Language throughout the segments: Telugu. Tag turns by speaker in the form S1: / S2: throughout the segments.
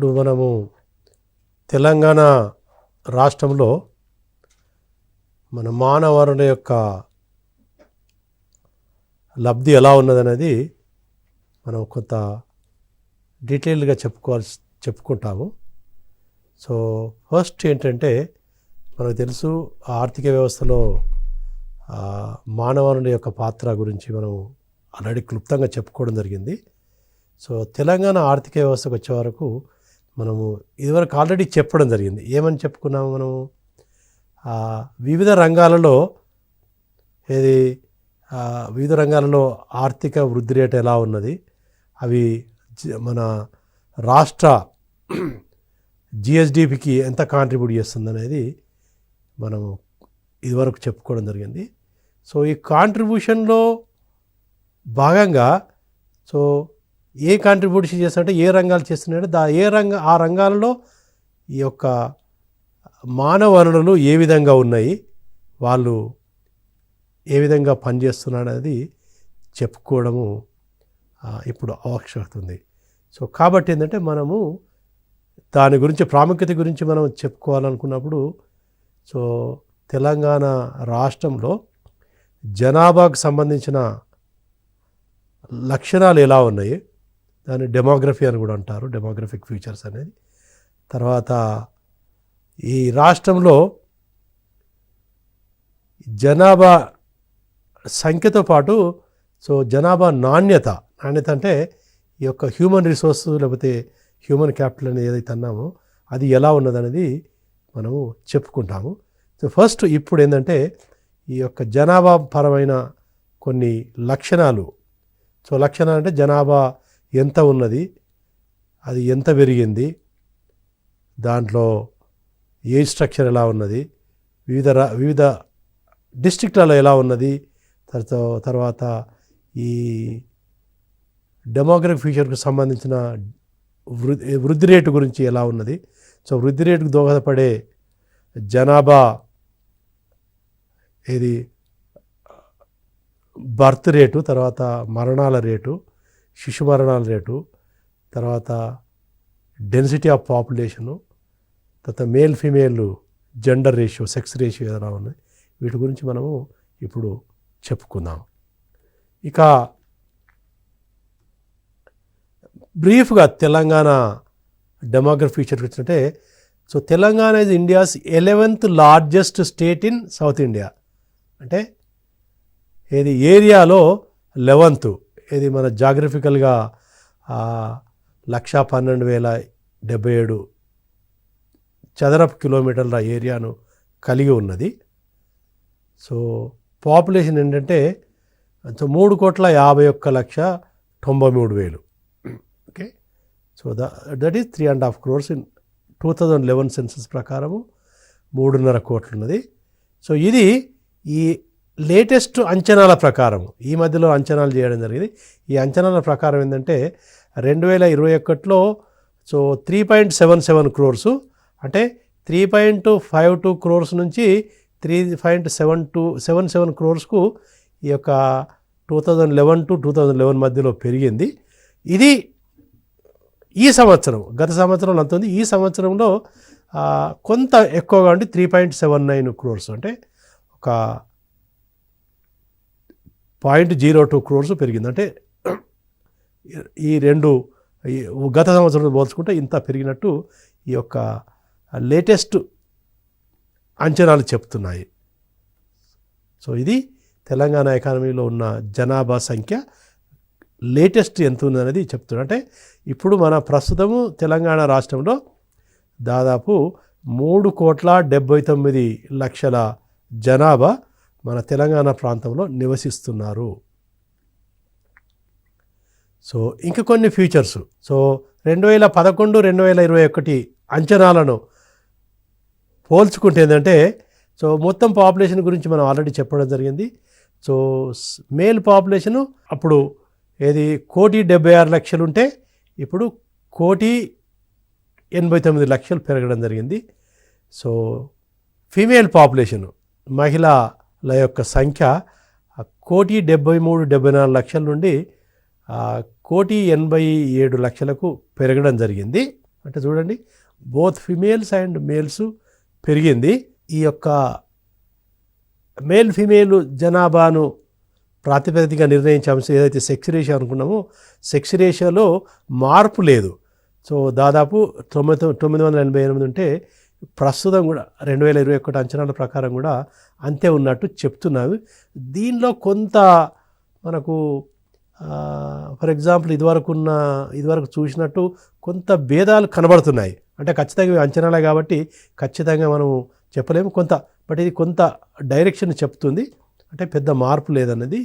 S1: ఇప్పుడు మనము తెలంగాణ రాష్ట్రంలో మన మానవ వనరుల యొక్క లబ్ధి ఎలా ఉన్నదనేది మనం కొంత డీటెయిల్గా చెప్పుకుంటాము. సో ఫస్ట్ ఏంటంటే మనకు తెలుసు ఆర్థిక వ్యవస్థలో మానవ వనరుల యొక్క పాత్ర గురించి మనం ఆల్రెడీ క్లుప్తంగా చెప్పుకోవడం జరిగింది. సో తెలంగాణ ఆర్థిక వ్యవస్థకు వచ్చే వరకు మనము ఇదివరకు ఆల్రెడీ చెప్పడం జరిగింది. ఏమని చెప్పుకున్నాము మనము? వివిధ రంగాలలో వివిధ రంగాలలో ఆర్థిక వృద్ధి రేటు ఎలా ఉన్నది, అవి మన రాష్ట్ర జిఎస్డిపికి ఎంత కాంట్రిబ్యూట్ చేస్తుంది అనేది మనము ఇదివరకు చెప్పుకోవడం జరిగింది. సో ఈ కాంట్రిబ్యూషన్లో భాగంగా సో ఏ కాంట్రిబ్యూషన్ చేస్తుంటే ఏ రంగాలు చేస్తున్నాయంటే ఆ రంగాలలో ఈ యొక్క మానవ వనరులు ఏ విధంగా ఉన్నాయి, వాళ్ళు ఏ విధంగా పనిచేస్తున్నారు అనేది చెప్పుకోవడము ఇప్పుడు ఆవశ్యకత ఉంది. సో కాబట్టి ఏంటంటే మనము దాని గురించి ప్రాముఖ్యత గురించి మనం చెప్పుకోవాలనుకున్నప్పుడు సో తెలంగాణ రాష్ట్రంలో జనాభాకు సంబంధించిన లక్షణాలు ఎలా ఉన్నాయి, దాన్ని డెమోగ్రఫీ అని కూడా అంటారు, డెమోగ్రఫిక్ ఫీచర్స్ అనేది. తర్వాత ఈ రాష్ట్రంలో జనాభా సంఖ్యతో పాటు సో జనాభా నాణ్యత అంటే ఈ యొక్క హ్యూమన్ రిసోర్స్ లేకపోతే హ్యూమన్ క్యాపిటల్ అనేది ఏదైతే అన్నామో అది ఎలా ఉన్నదనేది మనము చెప్పుకుంటాము. సో ఫస్ట్ ఇప్పుడు ఏంటంటే ఈ యొక్క జనాభా పరమైన కొన్ని లక్షణాలు. సో లక్షణాలు అంటే జనాభా ఎంత ఉన్నది, అది ఎంత పెరిగింది, దాంట్లో ఏజ్ స్ట్రక్చర్ ఎలా ఉన్నది, వివిధ డిస్ట్రిక్ట్లలో ఎలా ఉన్నది, తర్వాత ఈ డెమోగ్రఫిక్ ఫీచర్కు సంబంధించిన వృద్ధి రేటు గురించి ఎలా ఉన్నది. సో వృద్ధి రేటుకు దోహదపడే జనాభా ఏది బర్త్ రేటు, తర్వాత మరణాల రేటు, శిశు మరణాల రేటు, తర్వాత డెన్సిటీ ఆఫ్ పాపులేషను, తర్వాత male female gender ratio, sex ratio ఎలా ఉన్నాయి, వీటి గురించి మనము ఇప్పుడు చెప్పుకుందాం. ఇక బ్రీఫ్గా తెలంగాణ డెమోగ్రఫీ ఫీచర్కి వచ్చినట్టే so Telangana is India's 11th largest state in south India. అంటే ఏది ఏరియాలో 11th, ఏది మన జాగ్రఫికల్గా 112,077 చదరపు కిలోమీటర్ల ఏరియాను కలిగి ఉన్నది. సో పాపులేషన్ ఏంటంటే 3,51,93,000. Okay, so that is 3.5 crores in 2011 census ప్రకారము 3.5 కోట్లు ఉన్నది. సో ఇది ఈ లేటెస్ట్ అంచనాల ప్రకారం ఈ మధ్యలో అంచనాలు చేయడం జరిగింది. ఈ అంచనాల ప్రకారం ఏంటంటే 2021లో సో 3.77 crores, అంటే 3.52 crores నుంచి 3.77 crores ఈ యొక్క 2011 to 2011 మధ్యలో పెరిగింది. ఇది ఈ సంవత్సరం, గత సంవత్సరంలో అంత ఉంది. ఈ సంవత్సరంలో కొంత ఎక్కువగా ఉండి 3.79 crores, అంటే ఒక 0.02 crores పెరిగింది. అంటే ఈ రెండు గత సంవత్సరంతో పోల్చుకుంటే ఇంత పెరిగినట్టు ఈ యొక్క లేటెస్ట్ అంచనాలు చెప్తున్నాయి. సో ఇది తెలంగాణ ఎకానమీలో ఉన్న జనాభా సంఖ్య లేటెస్ట్ ఎంత ఉందనేది చెప్తున్నారు. అంటే ఇప్పుడు మన ప్రస్తుతము తెలంగాణ రాష్ట్రంలో దాదాపు 3,79,00,000 జనాభా మన తెలంగాణ ప్రాంతంలో నివసిస్తున్నారు. సో ఇంకా కొన్ని ఫీచర్స్. సో 2011-2021 అంచనాలను పోల్చుకుంటే ఏంటంటే సో మొత్తం పాపులేషన్ గురించి మనం ఆల్రెడీ చెప్పడం జరిగింది. సో మేల్ పాపులేషను అప్పుడు 1,76,00,000 ఉంటే ఇప్పుడు 1,89,00,000 పెరగడం జరిగింది. సో ఫీమేల్ పాపులేషను మహిళల యొక్క సంఖ్య 1,73,74,00,000 నుండి 1,87,00,000 పెరగడం జరిగింది. అంటే చూడండి బోత్ ఫిమేల్స్ అండ్ మేల్స్ పెరిగింది. ఈ యొక్క మేల్ ఫిమేల్ జనాభాను ప్రాతిపదికగా నిర్ణయించే అంశం ఏదైతే సెక్స్ రేషియో అనుకున్నామో సెక్స్ రేషియోలో మార్పు లేదు. సో దాదాపు 988 ఉంటే ప్రస్తుతం కూడా 2021 అంచనాల ప్రకారం కూడా అంతే ఉన్నట్టు చెప్తున్నారు. దీనిలో కొంత మనకు ఫర్ ఎగ్జాంపుల్ ఇదివరకు చూసినట్టు కొంత భేదాలు కనబడుతున్నాయి. అంటే ఖచ్చితంగా అంచనాలే కాబట్టి ఖచ్చితంగా మనం చెప్పలేము బట్ ఇది కొంత డైరెక్షన్ చెప్తుంది. అంటే పెద్ద మార్పు లేదన్నది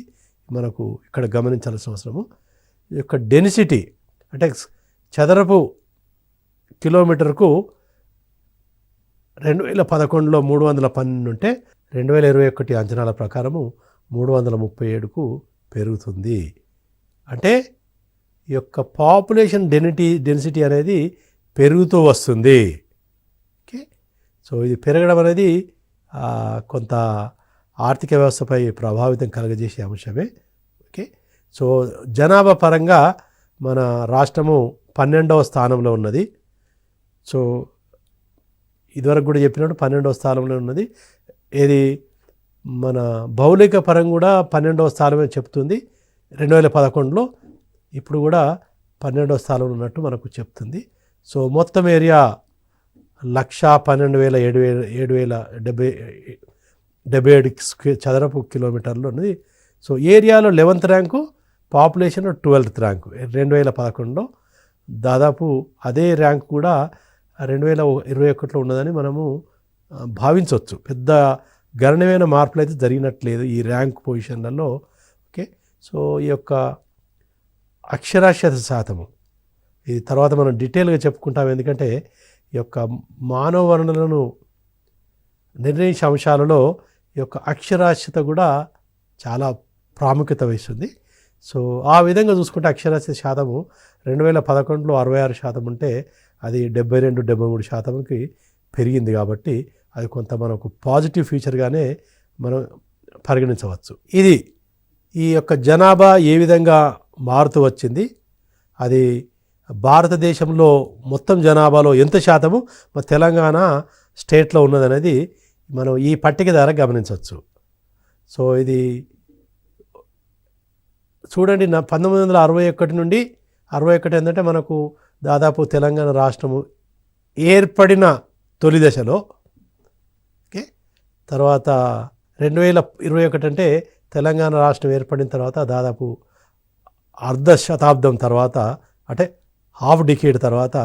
S1: మనకు ఇక్కడ గమనించాల్సిన అవసరము. ఈ యొక్క డెన్సిటీ అంటే చదరపు కిలోమీటర్కు 2011లో 312 ఉంటే 2021 అంచనాల ప్రకారము 337కు పెరుగుతుంది. అంటే ఈ యొక్క పాపులేషన్ డెన్సిటీ అనేది పెరుగుతూ వస్తుంది. ఓకే, సో ఇది పెరగడం అనేది కొంత ఆర్థిక వ్యవస్థపై ప్రభావితం కలగజేసే అంశమే. ఓకే, సో జనాభా పరంగా మన రాష్ట్రము 12వ స్థానంలో ఉన్నది. సో ఇదివరకు కూడా చెప్పినట్టు 12వ స్థానంలో ఉన్నది. ఏది మన భౌలిక పరంగా కూడా 12వ స్థానమే చెప్తుంది. 2011లో ఇప్పుడు కూడా 12వ స్థానంలో ఉన్నట్టు మనకు చెప్తుంది. సో మొత్తం ఏరియా 1,12,777 చదరపు కిలోమీటర్లు ఉన్నది. సో ఏరియాలో 11th rank, population 12th rank 2011లో. దాదాపు అదే ర్యాంక్ కూడా 2021లో ఉన్నదని మనము భావించవచ్చు. పెద్ద గణనీయమైన మార్పులు అయితే జరిగినట్లేదు ఈ ర్యాంక్ పొజిషన్లలో. ఓకే, సో ఈ యొక్క అక్షరాస్యత శాతము ఇది తర్వాత మనం డీటెయిల్గా చెప్పుకుంటాం. ఎందుకంటే ఈ యొక్క మానవ వనరులను నిర్ణయించే అంశాలలో ఈ యొక్క అక్షరాస్యత కూడా చాలా ప్రాముఖ్యత వహిస్తుంది. సో ఆ విధంగా చూసుకుంటే అక్షరాస్యత శాతము 2011లో 66% ఉంటే అది 72-73%కి పెరిగింది. కాబట్టి అది కొంత మనకు పాజిటివ్ ఫీచర్గానే మనం పరిగణించవచ్చు. ఇది ఈ యొక్క జనాభా ఏ విధంగా మారుతూ వచ్చింది, అది భారతదేశంలో మొత్తం జనాభాలో ఎంత శాతము మన తెలంగాణ స్టేట్లో ఉన్నదనేది మనం ఈ పట్టిక ద్వారా గమనించవచ్చు. సో ఇది చూడండి 1961 నుండి 61 ఏంటంటే మనకు దాదాపు తెలంగాణ రాష్ట్రము ఏర్పడిన తొలి దశలో. ఓకే, తర్వాత 2021 అంటే తెలంగాణ రాష్ట్రం ఏర్పడిన తర్వాత దాదాపు అర్ధ శతాబ్దం తర్వాత, అంటే హాఫ్ డికేడ్ తర్వాత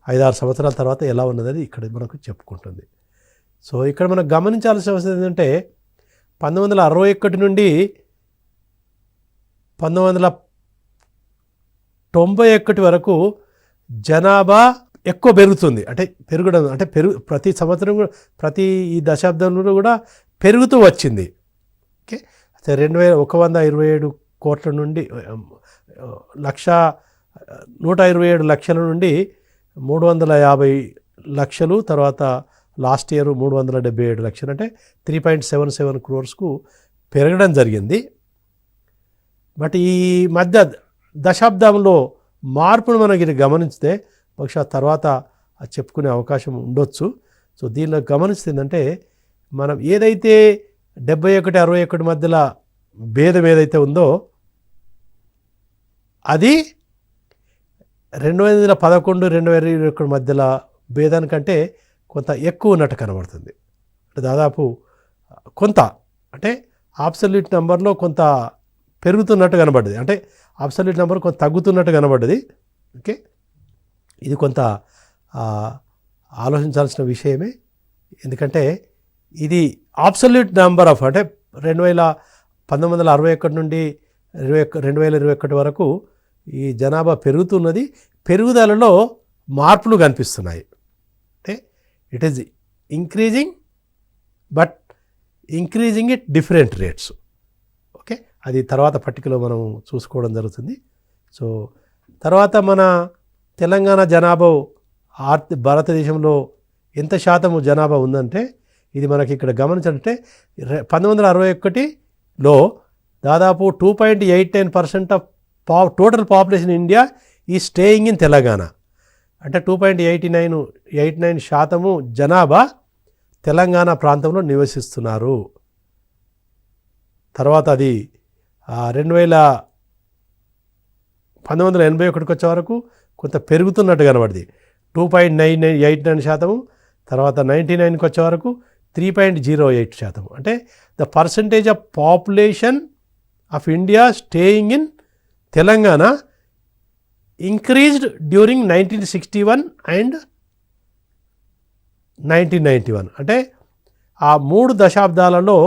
S1: 5-6 సంవత్సరాల తర్వాత ఎలా ఉన్నదని ఇక్కడ మనకు చెప్పుకుంటుంది. సో ఇక్కడ మనం గమనించాల్సిన అవసరం ఏంటంటే 1961 నుండి 1991 వరకు జనాభా ఎక్కువ పెరుగుతుంది. అంటే పెరగడం అంటే ప్రతి సంవత్సరం ప్రతి ఈ దశాబ్దంలో కూడా పెరుగుతూ వచ్చింది. ఓకే, 127 కోట్ల నుండి 127 లక్షల నుండి 350 లక్షలు, తర్వాత లాస్ట్ ఇయర్ 377 లక్షలు, అంటే 3.77 crores పెరగడం జరిగింది. బట్ ఈ మధ్య దశాబ్దంలో మార్పును మనం ఇది గమనిస్తే బహుశా తర్వాత చెప్పుకునే అవకాశం ఉండొచ్చు. సో దీనిలో గమనిస్తుందంటే మనం ఏదైతే 71-61 మధ్యలో భేదం ఏదైతే ఉందో అది 2011-2021 మధ్యలో భేదానికంటే కొంత ఎక్కువ ఉన్నట్టు కనబడుతుంది. అంటే దాదాపు కొంత అంటే అబ్సల్యూట్ నెంబర్లో కొంత పెరుగుతున్నట్టు కనబడ్డది, అంటే అబ్సల్యూట్ నెంబర్ కొంత తగ్గుతున్నట్టు కనబడ్డది. ఓకే, ఇది కొంత ఆలోచించాల్సిన విషయమే. ఎందుకంటే ఇది అబ్సల్యూట్ నెంబర్ ఆఫ్ అంటే 1961 నుండి 2021 వరకు ఈ జనాభా పెరుగుతున్నది. పెరుగుదలలో మార్పులు కనిపిస్తున్నాయి. అంటే it is increasing but increasing at different rates. Okay, అది తర్వాత పట్టికలో మనం చూసుకోవడం జరుగుతుంది. సో తర్వాత మన తెలంగాణ జనాభా భారతదేశంలో ఎంత శాతము జనాభా ఉందంటే ఇది మనకి ఇక్కడ గమనించాలంటే 1961లో దాదాపు 2.89% ఆఫ్ టోటల్ పాపులేషన్ ఇండియా ఈ స్టేయింగ్ ఇన్ తెలంగాణ. అంటే 2.89% జనాభా తెలంగాణ ప్రాంతంలో నివసిస్తున్నారు. తర్వాత అది 1981 వచ్చే వరకు కొంత పెరుగుతున్నట్టు కనబడింది. 2.89%. తర్వాత 99కి వచ్చే వరకు 3.08%. అంటే the percentage of population of India staying in Telangana increased during 1961 and 1991. అంటే ఆ 3 దశాబ్దాలలో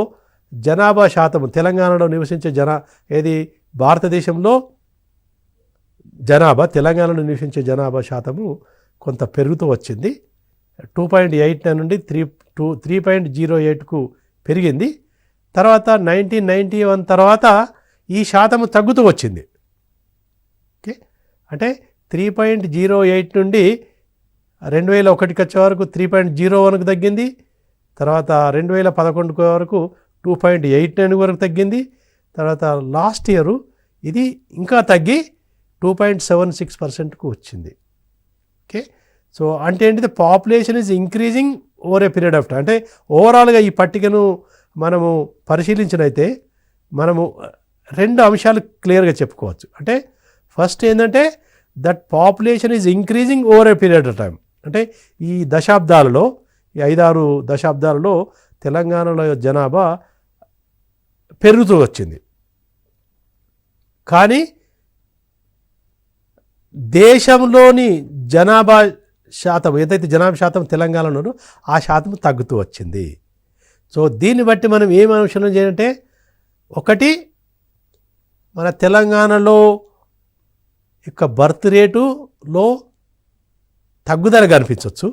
S1: జనాభా శాతం తెలంగాణలో నివసించే భారతదేశంలో తెలంగాణలో నివసించే జనాభా శాతము కొంత పెరుగుతూ వచ్చింది. 2.89 నుండి 3.08కు పెరిగింది. తర్వాత 1991 తర్వాత ఈ శాతము తగ్గుతూ వచ్చింది. ఓకే, అంటే 3.08 నుండి 2001కి వచ్చే వరకు 3.01కు తగ్గింది. తర్వాత 2011 వరకు 2.89 వరకు తగ్గింది. తర్వాత లాస్ట్ ఇయర్ ఇది ఇంకా తగ్గి 2.76%కు వచ్చింది. ఓకే, సో అంటే ఏంటిది, population is increasing over a period of time. అంటే ఓవరాల్గా ఈ పట్టికను మనము పరిశీలించినైతే మనము 2 అంశాలు క్లియర్గా చెప్పుకోవచ్చు. అంటే ఫస్ట్ ఏంటంటే that population is increasing over a period of time. అంటే ఈ 5-6 దశాబ్దాలలో తెలంగాణలో జనాభా పెరుగుతూ వచ్చింది. కానీ దేశంలోని జనాభా శాతం ఏదైతే జనాభా శాతం తెలంగాణలో ఆ శాతం తగ్గుతూ వచ్చింది. సో దీన్ని బట్టి మనం ఏం అనుసరణ చేయాలంటే, ఒకటి మన తెలంగాణలో యొక్క బర్త్ రేటులో తగ్గుదల కనిపించవచ్చు,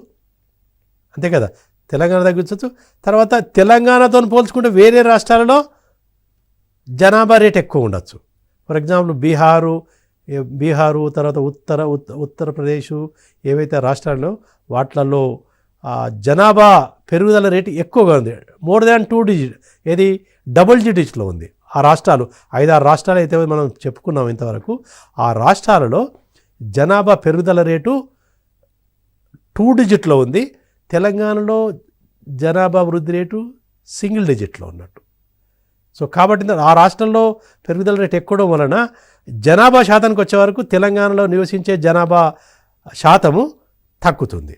S1: అంతే కదా, తెలంగాణ తగ్గించవచ్చు. తర్వాత తెలంగాణతో పోల్చుకుంటే వేరే రాష్ట్రాలలో జనాభా రేట్ ఎక్కువ ఉండొచ్చు. ఫర్ ఎగ్జాంపుల్ బీహారు తర్వాత ఉత్తరప్రదేశ్ ఏవైతే రాష్ట్రాల్లో వాటిలలో జనాభా పెరుగుదల రేటు ఎక్కువగా ఉంది. మోర్ దాన్ 2 డిజిట్, ఏది డబుల్ డిజిట్లో ఉంది. ఆ రాష్ట్రాలు 5-6 రాష్ట్రాలు అయితే మనం చెప్పుకున్నాం ఇంతవరకు. ఆ రాష్ట్రాలలో జనాభా పెరుగుదల రేటు 2 డిజిట్లో ఉంది. తెలంగాణలో జనాభా వృద్ధి రేటు సింగిల్ డిజిట్లో ఉన్నట్టు. సో కాబట్టి ఆ రాష్ట్రంలో పెరుగుదల రేటు ఎక్కువడం వలన జనాభా శాతానికి వచ్చే వరకు తెలంగాణలో నివసించే జనాభా శాతము తగ్గుతుంది.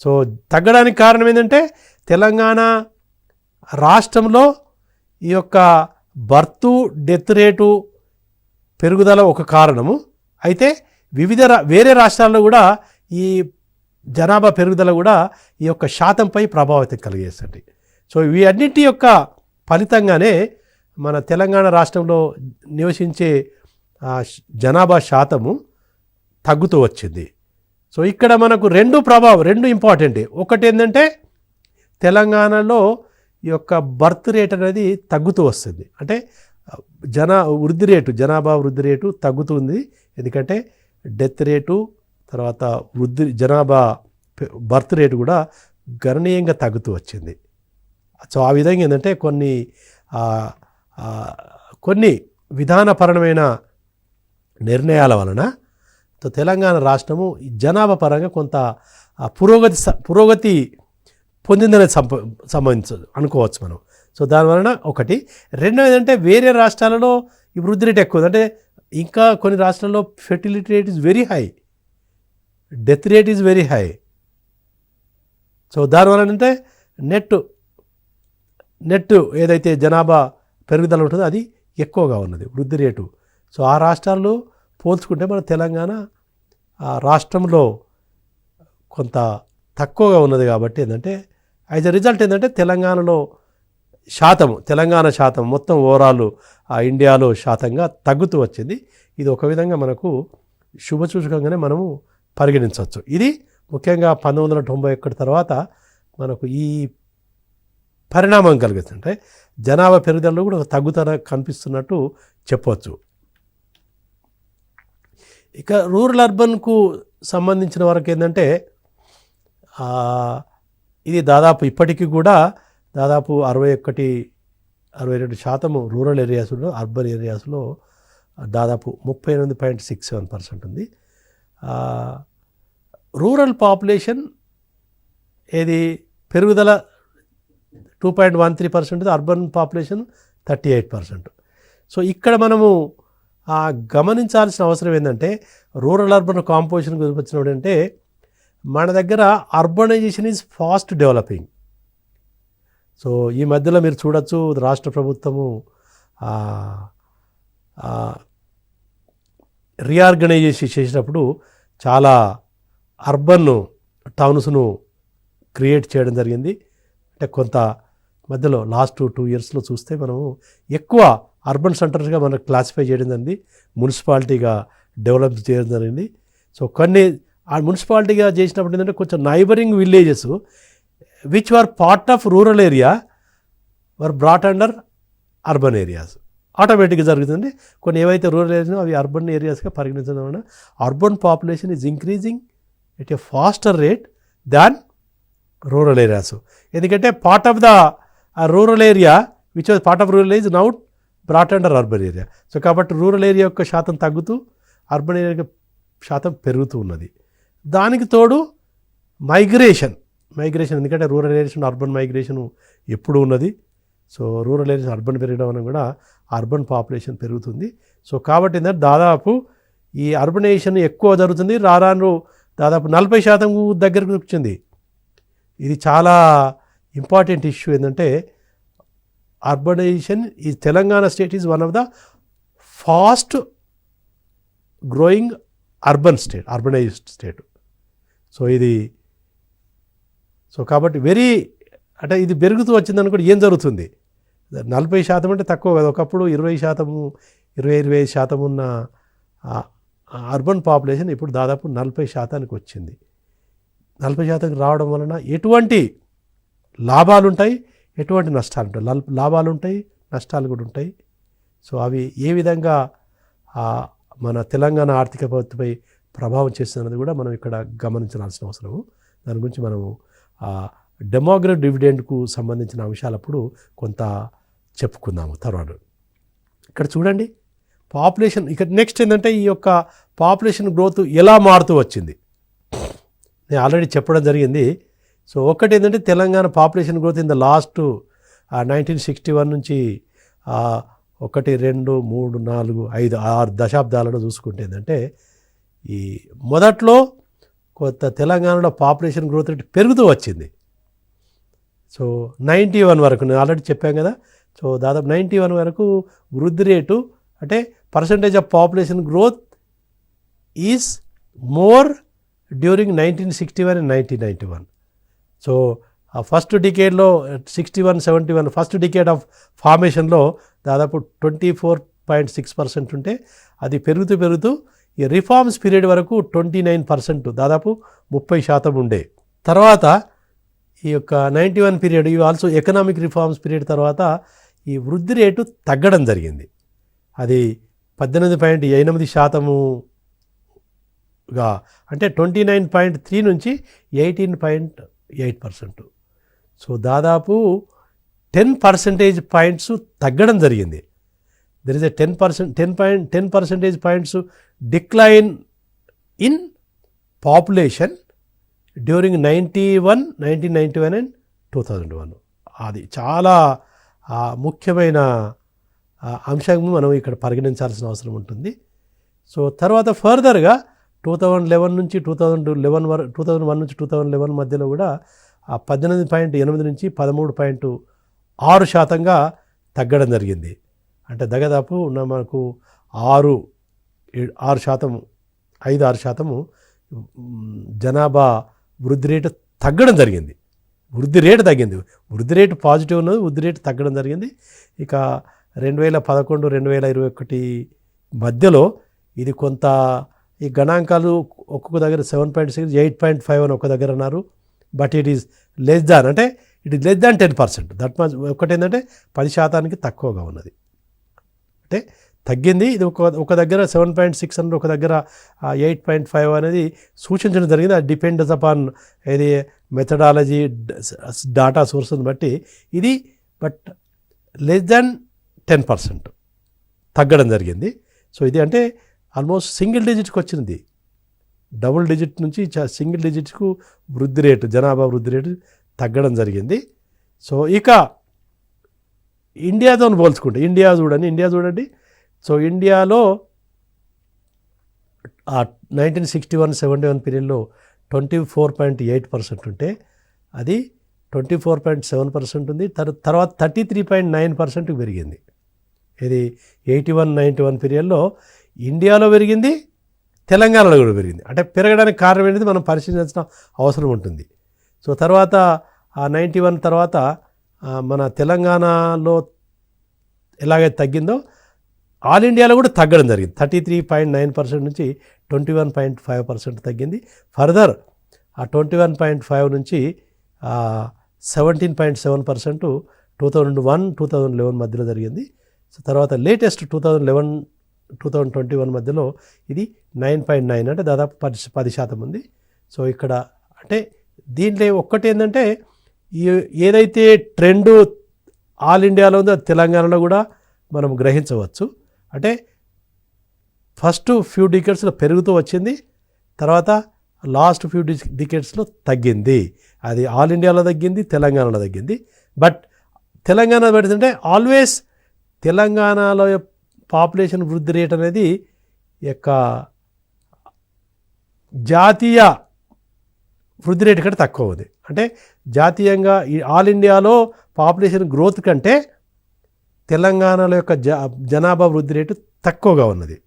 S1: సో తగ్గడానికి కారణం ఏంటంటే తెలంగాణ రాష్ట్రంలో ఈ యొక్క డెత్ రేటు పెరుగుదల ఒక కారణము. అయితే వేరే రాష్ట్రాల్లో కూడా ఈ జనాభా పెరుగుదల కూడా ఈ యొక్క శాతంపై ప్రభావితం కలిగేస్తుంది. సో ఇవి అన్నింటి యొక్క ఫలితంగానే మన తెలంగాణ రాష్ట్రంలో నివసించే జనాభా శాతము తగ్గుతూ వచ్చింది. సో ఇక్కడ మనకు 2 ఇంపార్టెంట్. ఒకటి ఏంటంటే తెలంగాణలో ఈ యొక్క బర్త్ రేట్ అనేది తగ్గుతూ వస్తుంది. అంటే జనాభా వృద్ధి రేటు తగ్గుతుంది. ఎందుకంటే డెత్ రేటు తర్వాత జనాభా బర్త్ రేటు కూడా గణనీయంగా తగ్గుతూ వచ్చింది. సో ఆ విధంగా ఏంటంటే కొన్ని విధానపరమైన నిర్ణయాల వలన తెలంగాణ రాష్ట్రము జనాభా పరంగా కొంత పురోగతి పొందిందనేది అనుకోవచ్చు మనం. సో దానివలన ఒకటి. రెండోది ఏంటంటే వేరే రాష్ట్రాలలో ఈ వృద్ధి రేట్ ఎక్కువ. అంటే ఇంకా కొన్ని రాష్ట్రాల్లో fertility rate is very high, death rate is very high. So దానివల్ల అంటే నెట్ ఏదైతే జనాభా పెరుగుదల ఉంటుందో అది ఎక్కువగా ఉన్నది వృద్ధి రేటు. సో ఆ రాష్ట్రాల్లో పోల్చుకుంటే మన తెలంగాణ రాష్ట్రంలో కొంత తక్కువగా ఉన్నది. కాబట్టి ఏంటంటే యాజ్ ఎ రిజల్ట్ ఏంటంటే తెలంగాణ శాతం మొత్తం ఓవరాల్ ఇండియాలో శాతంగా తగ్గుతూ వచ్చింది. ఇది ఒక విధంగా మనకు శుభసూచకంగానే మనము పరిగణించవచ్చు. ఇది ముఖ్యంగా 1991 తర్వాత మనకు ఈ పరిణామం కలిగిస్తుంటే జనాభా పెరుగుదలలో కూడా తగ్గుదల కనిపిస్తున్నట్టు చెప్పవచ్చు. ఇక రూరల్ అర్బన్కు సంబంధించిన వరకు ఏంటంటే ఇది దాదాపు ఇప్పటికీ కూడా దాదాపు 61-62% రూరల్ ఏరియాస్లో, అర్బన్ ఏరియాస్లో దాదాపు 38.67% ఉంది. రూరల్ పాపులేషన్ ఏది పెరుగుదల 2.13%, అర్బన్ పాపులేషన్ 38%. సో ఇక్కడ మనము గమనించాల్సిన అవసరం ఏంటంటే రూరల్ అర్బన్ కాంపోజిషన్ గురించి వచ్చినప్పుడు అంటే మన దగ్గర urbanisation is fast developing. So ఈ మధ్యలో మీరు చూడొచ్చు రాష్ట్ర ప్రభుత్వము రీఆర్గనైజేషన్ చేసినప్పుడు చాలా అర్బన్ టౌన్స్ను క్రియేట్ చేయడం జరిగింది. అంటే కొంత మధ్యలో లాస్ట్ 2 ఇయర్స్లో చూస్తే మనము ఎక్కువ అర్బన్ సెంటర్స్గా మనకు క్లాసిఫై చేయడం జరిగింది, మున్సిపాలిటీగా డెవలప్ చేయడం జరిగింది. సో కొన్ని ఆ మున్సిపాలిటీగా చేసినప్పుడు ఏంటంటే కొంచెం neighbouring villages which were part of rural area were brought under urban areas. ఆటోమేటిక్గా జరుగుతుంది. కొన్ని ఏవైతే రూరల్ ఏరియాస్ అవి అర్బన్ ఏరియాస్గా పరిగణించడం వలన urban population is increasing at a faster rate than rural areas. ఎందుకంటే part of the rural area which was part of rural is now brought under urban area. So కాబట్టి రూరల్ ఏరియా యొక్క శాతం తగ్గుతూ అర్బన్ ఏరియా యొక్క శాతం పెరుగుతూ ఉన్నది. దానికి తోడు మైగ్రేషన్ ఎందుకంటే రూరల్ ఏరియాస్ అర్బన్ మైగ్రేషన్ ఎప్పుడు ఉన్నది. సో రూరల్ ఏరియాస్ అర్బన్ పెరగడం వల్ల కూడా అర్బన్ పాపులేషన్ పెరుగుతుంది. సో కాబట్టి ఏంటంటే దాదాపు ఈ అర్బనైజేషన్ ఎక్కువ జరుగుతుంది. రాను దాదాపు 40% దగ్గరకు వచ్చింది. ఇది చాలా ఇంపార్టెంట్ ఇష్యూ. ఏంటంటే అర్బనైజేషన్ ఈ Telangana state is one of the fast growing urbanised state. So కాబట్టి అంటే ఇది పెరుగుతూ వచ్చిందని కూడా ఏం జరుగుతుంది, 40% అంటే తక్కువ కదా. ఒకప్పుడు 20% ఉన్న అర్బన్ పాపులేషన్ ఇప్పుడు దాదాపు 40% వచ్చింది. 40% రావడం వలన ఎటువంటి లాభాలు ఉంటాయి, ఎటువంటి నష్టాలు ఉంటాయి. లాభాలు ఉంటాయి, నష్టాలు కూడా ఉంటాయి. సో అవి ఏ విధంగా మన తెలంగాణ ఆర్థిక వ్యవస్థపై ప్రభావం చేస్తున్నది కూడా మనం ఇక్కడ గమనించాల్సిన అవసరము. దాని గురించి మనము డెమోగ్రఫిక్ డివిడెండ్కు సంబంధించిన అంశాలప్పుడు కొంత చెప్పుకుందాము తర్వాత. ఇక్కడ చూడండి పాపులేషన్. ఇక్కడ నెక్స్ట్ ఏంటంటే ఈ యొక్క పాపులేషన్ గ్రోత్ ఎలా మారుతూ వచ్చింది నేను ఆల్రెడీ చెప్పడం జరిగింది. సో ఒకటి ఏంటంటే Telangana population growth in the last 1961 నుంచి 1, 2, 3, 4, 5, 6 దశాబ్దాలలో చూసుకుంటే ఏంటంటే ఈ మొదట్లో కొత్త తెలంగాణలో పాపులేషన్ గ్రోత్ రేట్ పెరుగుతూ వచ్చింది. సో 91 వరకు నేను ఆల్రెడీ చెప్పాను కదా. సో దాదాపు 91 వరకు వృద్ధి రేటు అంటే percentage of population growth is more during 1961 and 1991. So first డికేడ్లో 61-71 ఫస్ట్ డికేడ్ ఆఫ్ ఫార్మేషన్లో దాదాపు 24.6% ఉంటే అది పెరుగుతూ ఈ రిఫార్మ్స్ పీరియడ్ వరకు 29%, దాదాపు 30% ఉండే. తర్వాత ఈ యొక్క 91 పీరియడ్ ఇవి ఆల్సో ఎకనామిక్ రిఫార్మ్స్ పీరియడ్ తర్వాత ఈ వృద్ధి రేటు తగ్గడం జరిగింది. అది 18.8%గా అంటే 29.3 నుంచి 18.8%. సో దాదాపు 10 percentage points తగ్గడం జరిగింది. There is a 10 percentage points decline in population during 1991 and 2001. అది చాలా ముఖ్యమైన అంశం మనం ఇక్కడ పరిగణించాల్సిన అవసరం ఉంటుంది. సో తర్వాత ఫర్దర్గా 2001 నుంచి 2001 నుంచి 2011 మధ్యలో కూడా 18.8 నుంచి 13.6%గా తగ్గడం జరిగింది. అంటే దాదాపు మనకు 5-6% జనాభా వృద్ధి రేటు తగ్గడం జరిగింది. వృద్ధి రేటు పాజిటివ్ ఉన్నది, వృద్ధి రేటు తగ్గడం జరిగింది. ఇక 2011-2021 మధ్యలో ఇది కొంత ఈ గణాంకాలు ఒక్కొక్క దగ్గర 7.6, 8.5 అని ఒక దగ్గర అన్నారు. But it is less than 10%. That much. ఒకటి ఏంటంటే 10% తక్కువగా ఉన్నది, అంటే తగ్గింది. ఇది ఒక దగ్గర 7.6 అని ఒక దగ్గర 8.5 అనేది సూచించడం జరిగింది. అది డిపెండ్స్ అపాన్ ఇది మెథడాలజీ డాటా సోర్స్ని బట్టి ఇది. బట్ లెస్ దాన్ 10% తగ్గడం జరిగింది. సో ఇది అంటే ఆల్మోస్ట్ సింగిల్ డిజిట్కి వచ్చింది. డబుల్ డిజిట్ నుంచి సింగిల్ డిజిట్కు వృద్ధి రేటు, జనాభా వృద్ధి రేటు తగ్గడం జరిగింది. సో ఇక ఇండియాతో పోల్చుకుంటే ఇండియా చూడండి. సో ఇండియాలో 1961-71 పీరియడ్లో 24.8% ఉంటే అది 24.7% ఉంది. తర్వాత 33.9% పెరిగింది. ఇది 81-91 పీరియడ్లో ఇండియాలో పెరిగింది, తెలంగాణలో కూడా పెరిగింది. అంటే పెరగడానికి కారణం ఏంటిది మనం పరిశీలించాల్సిన అవసరం ఉంటుంది. సో తర్వాత 91 తర్వాత మన తెలంగాణలో ఎలాగైతే తగ్గిందో ఆల్ ఇండియాలో కూడా తగ్గడం జరిగింది. 33.9% నుంచి 21.5% తగ్గింది. ఫర్దర్ 21.5 నుంచి 17.7% 2001-2011 మధ్యలో జరిగింది. సో తర్వాత లేటెస్ట్ 2011-2021 మధ్యలో ఇది 9.9 అంటే దాదాపు 10% ఉంది. సో ఇక్కడ అంటే దీంట్లో ఒక్కటి ఏంటంటే ఏదైతే ట్రెండ్ ఆల్ ఇండియాలో ఉందో తెలంగాణలో కూడా మనం గ్రహించవచ్చు. అంటే ఫస్ట్ ఫ్యూ డికేట్స్లో పెరుగుతూ వచ్చింది, తర్వాత లాస్ట్ ఫ్యూ డికేట్స్లో తగ్గింది. అది ఆల్ ఇండియాలో తగ్గింది, తెలంగాణలో తగ్గింది. బట్ తెలంగాణ పెడుతుంటే ఆల్వేస్ తెలంగాణలో పాపులేషన్ వృద్ధి రేట్ అనేది యొక్క జాతీయ వృద్ధి రేటు కంటే తక్కువ ఉంది. అంటే జాతీయంగా ఆల్ ఇండియాలో పాపులేషన్ గ్రోత్ కంటే తెలంగాణలో యొక్క జనాభా వృద్ధి రేటు తక్కువగా ఉన్నది.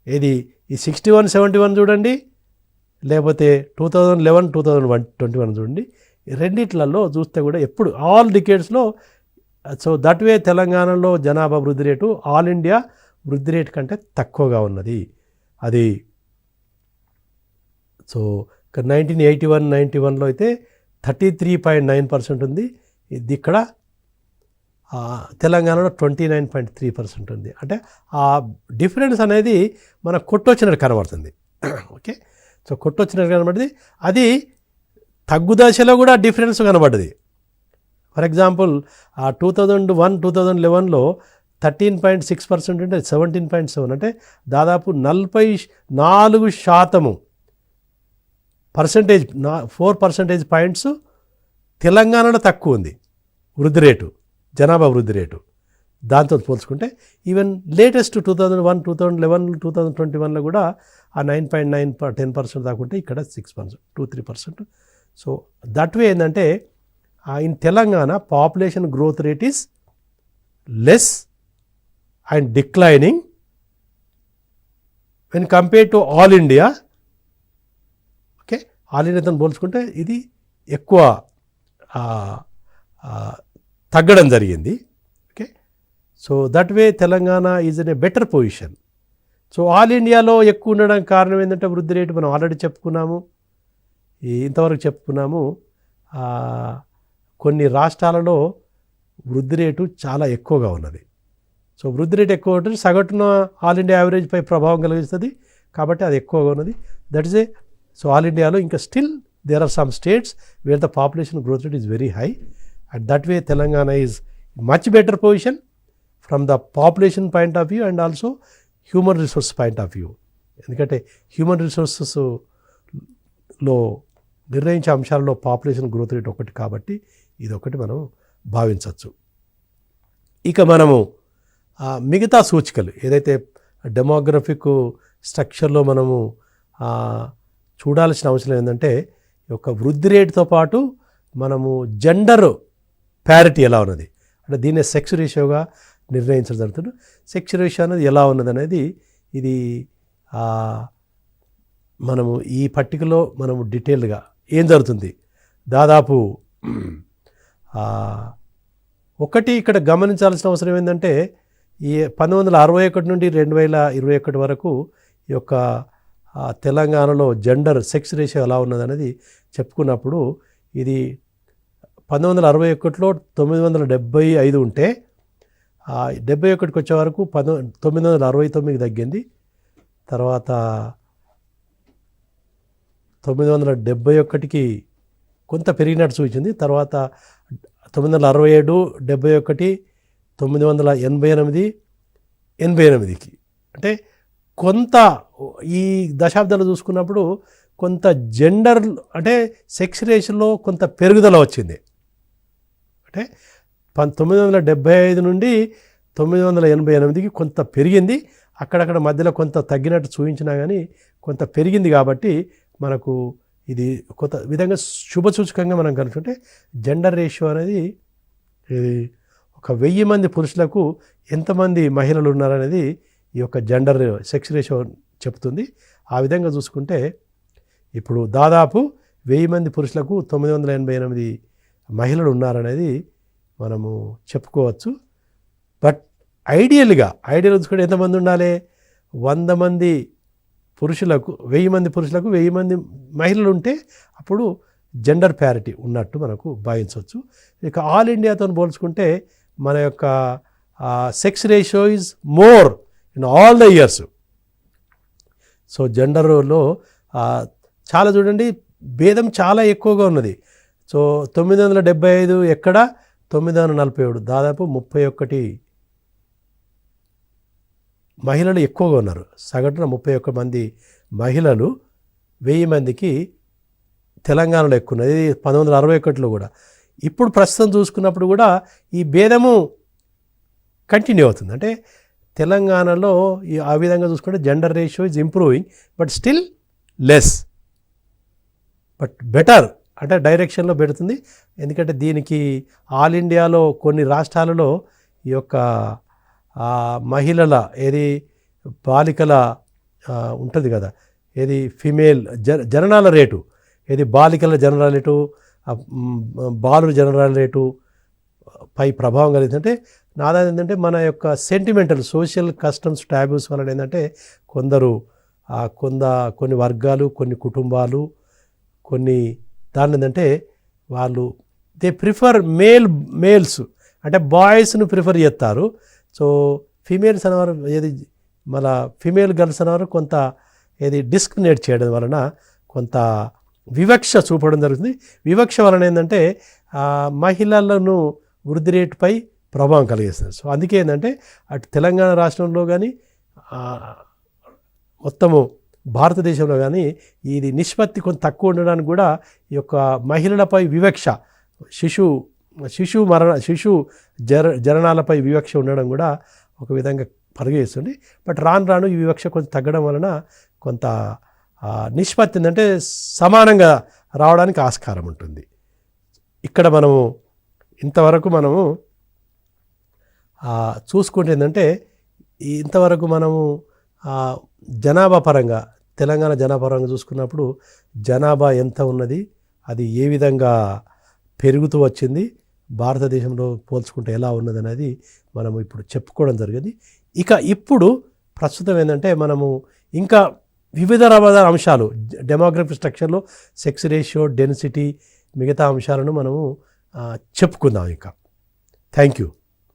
S1: ఇది ఈ 61-71 చూడండి, లేకపోతే 2011-2021 చూడండి. రెండిట్లలో చూస్తే కూడా ఎప్పుడు ఆల్ డికేడ్స్లో సో దట్ వే తెలంగాణలో జనాభా వృద్ధి రేటు ఆల్ ఇండియా వృద్ధి రేటు కంటే తక్కువగా ఉన్నది. అది సో 1981-91లో అయితే 33.9% ఉంది. ఇది ఇక్కడ తెలంగాణలో 29.3% ఉంది. అంటే ఆ డిఫరెన్స్ అనేది మన కొట్టొచ్చినట్టు కనబడుతుంది. ఓకే, సో కొట్టొచ్చినట్టు కనబడుతుంది. అది తగ్గు దశలో కూడా డిఫరెన్స్ కనబడ్డది. ఫర్ ఎగ్జాంపుల్ 2001-2011లో 13.6% ఉంటే 17.7 అంటే దాదాపు 44% పర్సెంటేజ్ 4 percentage points తెలంగాణలో తక్కువ ఉంది వృద్ధి రేటు, జనాభా వృద్ధి రేటు. దాంతో పోల్చుకుంటే ఈవెన్ లేటెస్ట్ 2001-2011-2021లో కూడా ఆ 9.9-10% దాకా ఉంటే ఇక్కడ 6%, 2-3%. సో దట్ వే ఏంటంటే in Telangana population growth rate is less and declining when compare to all India. Okay, all ఇండియాతో పోల్చుకుంటే ఇది ఎక్కువ తగ్గడం జరిగింది. Okay, so that way Telangana is in a better position. So all ఇండియాలో ఎక్కువ ఉండడానికి కారణం ఏంటంటే వృద్ధి రేటు మనం ఆల్రెడీ చెప్పుకున్నాము, ఇంతవరకు చెప్పుకున్నాము. కొన్ని రాష్ట్రాలలో వృద్ధి రేటు చాలా ఎక్కువగా ఉన్నది. సో వృద్ధి రేటు ఎక్కువ ఉంటుంది, సగటున ఆల్ ఇండియా యావరేజ్పై ప్రభావం కలిగిస్తుంది కాబట్టి అది ఎక్కువగా ఉన్నది. That is a so all ఇండియాలో ఇంకా still there are some states where the population growth rate is very high. And that way Telangana is much better position from the population point of view and also human resource point of view. ఎందుకంటే హ్యూమన్ రిసోర్సెస్లో నిర్ణయించే అంశాలలో పాపులేషన్ గ్రోత్ రేట్ ఒకటి కాబట్టి ఇది ఒకటి మనం భావించవచ్చు. ఇక మనము మిగతా సూచికలు ఏదైతే డెమోగ్రఫిక్ స్ట్రక్చర్లో మనము చూడాల్సిన అవసరం ఏంటంటే ఒక వృద్ధి రేటుతో పాటు మనము జెండర్ ప్యారిటీ ఎలా ఉన్నది అంటే దీన్ని సెక్స్ రేషియోగా నిర్ణయించడం జరుగుతుంది. సెక్స్ రేషియో అనేది ఎలా ఉన్నది అనేది ఇది మనము ఈ పట్టికలో మనము డీటెయిల్డ్గా ఏం జరుగుతుంది దాదాపు ఒకటి ఇక్కడ గమనించాల్సిన అవసరం ఏంటంటే ఈ 1961 నుండి 2021 వరకు ఈ యొక్క తెలంగాణలో జెండర్ సెక్స్ రేషియో ఎలా ఉన్నది అనేది చెప్పుకున్నప్పుడు ఇది 1961లో 975 ఉంటే 71కి వచ్చే వరకు 969 తగ్గింది. తర్వాత 971కి కొంత పెరిగినట్టు సూచించింది. తర్వాత 967, 71, 988, 88కి అంటే కొంత ఈ దశాబ్దాలు చూసుకున్నప్పుడు కొంత జెండర్ అంటే సెక్స్ రేషియోలో కొంత పెరుగుదల వచ్చింది. అంటే 1975 నుండి 988కి కొంత పెరిగింది. అక్కడక్కడ మధ్యలో కొంత తగ్గినట్టు చూపించినా కానీ కొంత పెరిగింది. కాబట్టి మనకు ఇది కొంత విధంగా శుభసూచకంగా మనం కనుకుంటే జెండర్ రేషియో అనేది ఇది ఒక 1000 మంది పురుషులకు ఎంతమంది మహిళలు ఉన్నారనేది ఈ యొక్క జెండర్ సెక్స్ రేషియో చెప్తుంది. ఆ విధంగా చూసుకుంటే ఇప్పుడు దాదాపు 1000 మంది పురుషులకు 988 మహిళలు ఉన్నారనేది మనము చెప్పుకోవచ్చు. బట్ ఐడియల్ చూసుకుంటే ఎంతమంది ఉండాలి? 100 మంది పురుషులకు 1000 మంది పురుషులకు 1000 మంది మహిళలు ఉంటే అప్పుడు జెండర్ ప్యారిటీ ఉన్నట్టు మనకు భావించవచ్చు. ఇక ఆల్ ఇండియాతో పోల్చుకుంటే మన యొక్క sex ratio is more in all the years. So జెండర్లో చాలా చూడండి భేదం చాలా ఎక్కువగా ఉన్నది. సో 975 ఎక్కడ 947 దాదాపు 31 మహిళలు ఎక్కువగా ఉన్నారు. సగటున 31 మంది మహిళలు 1000 మందికి తెలంగాణలో ఎక్కువ ఉన్నది. ఇది 1961లో కూడా. ఇప్పుడు ప్రస్తుతం చూసుకున్నప్పుడు కూడా ఈ భేదము కంటిన్యూ అవుతుంది. అంటే తెలంగాణలో ఆ విధంగా చూసుకుంటే gender ratio is improving, but still less, but better అంటే డైరెక్షన్లో పెడుతుంది. ఎందుకంటే దీనికి ఆల్ ఇండియాలో కొన్ని రాష్ట్రాలలో ఈ యొక్క మహిళల బాలికల ఉంటుంది కదా, ఫిమేల్ జననాల రేటు, బాలికల జననాల రేటు, బాలుర జననాల రేటు పై ప్రభావం కలిగిందంటే నాదా ఏంటంటే మన యొక్క సెంటిమెంటల్ సోషల్ కస్టమ్స్ టాబ్యూస్ వలన ఏంటంటే కొన్ని వర్గాలు, కొన్ని కుటుంబాలు, కొన్ని దాని ఏంటంటే వాళ్ళు దే ప్రిఫర్ మేల్స్ అంటే బాయ్స్ను ప్రిఫర్ చేస్తారు. సో ఫీమేల్స్ అనేవారు మన ఫీమేల్ గర్ల్స్ అనేవారు కొంత డిస్క్రిమినేట్ చేయడం వలన కొంత వివక్ష చూపడం జరుగుతుంది. వివక్ష వలన ఏంటంటే మహిళలను వృద్ధి రేటుపై ప్రభావం కలిగిస్తుంది. సో అందుకే ఏంటంటే అటు తెలంగాణ రాష్ట్రంలో కానీ మొత్తము భారతదేశంలో కానీ ఇది నిష్పత్తి కొంత తక్కువ ఉండడానికి కూడా ఈ యొక్క మహిళలపై వివక్ష, శిశు జననాలపై వివక్ష ఉండడం కూడా ఒక విధంగా పరిగణిస్తుంది. బట్ రాను ఈ వివక్ష కొంచెం తగ్గడం వలన కొంత నిష్పత్తి ఏంటంటే సమానంగా రావడానికి ఆస్కారం ఉంటుంది. ఇక్కడ మనము ఇంతవరకు మనము చూసుకుంటే ఏంటంటే ఇంతవరకు మనము జనాభా పరంగా తెలంగాణ జనాభా పరంగా చూసుకున్నప్పుడు జనాభా ఎంత ఉన్నది, అది ఏ విధంగా పెరుగుతూ వచ్చింది, భారతదేశంలో పోల్చుకుంటే ఎలా ఉన్నది అనేది మనము ఇప్పుడు చెప్పుకోవడం జరిగింది. ఇప్పుడు ప్రస్తుతం ఏంటంటే మనము ఇంకా వివిధ రకాల అంశాలు డెమోగ్రఫిక్ స్ట్రక్చర్లో సెక్స్ రేషియో, డెన్సిటీ, మిగతా అంశాలను మనము చెప్పుకుందాం ఇంకా. Thank you.